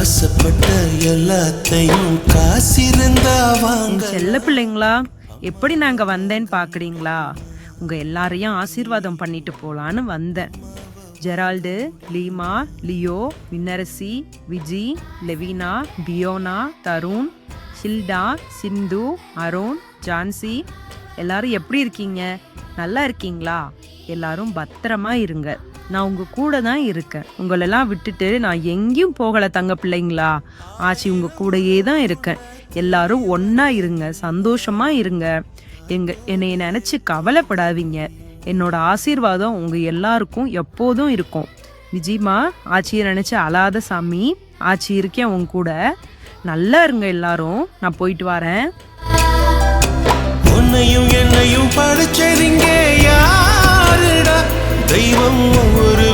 ஆசைப்பட்ட எல்லாத்தையும் காசிருந்தா வாங்க. செல்ல பிள்ளைங்களா, எப்படி நாங்க வந்தேன்னு பாக்குறீங்களா? உங்க எல்லாரையும் ஆசீர்வாதம் பண்ணிட்டு போலான்னு வந்தேன். Gerald, Leema, Leo, Vinnarasi, Viji, Levina, Fiona, Tarun, Shilda, Sindhu, Arun, Jansi, எல்லாரும் எப்படி இருக்கீங்க? நல்லா இருக்கீங்களா? எல்லாரும் பத்திரமா இருங்க. நான் உங்க கூட தான் இருக்கேன். உங்களெல்லாம் விட்டுட்டு நான் எங்கேயும் போகல தங்க பிள்ளைங்களா. ஆச்சி உங்க கூடயே தான் இருக்கேன். எல்லாரும் ஒன்னா இருங்க, சந்தோஷமா இருங்க. என்னைய நினைச்சு கவலைப்படாதீங்க. என்னோட ஆசீர்வாதம் உங்க எல்லாருக்கும் எப்போதும் இருக்கும். விஜிமா, ஆச்சியை நினைச்சு அழாத சாமி. ஆச்சி இருக்கேன் உங்க கூட. நல்லா இருங்க எல்லாரும். நான் போயிட்டு வரேன். உன்னையும் என்னையும் படிச்சதிங்க யாருடா? தெய்வம் ஒரு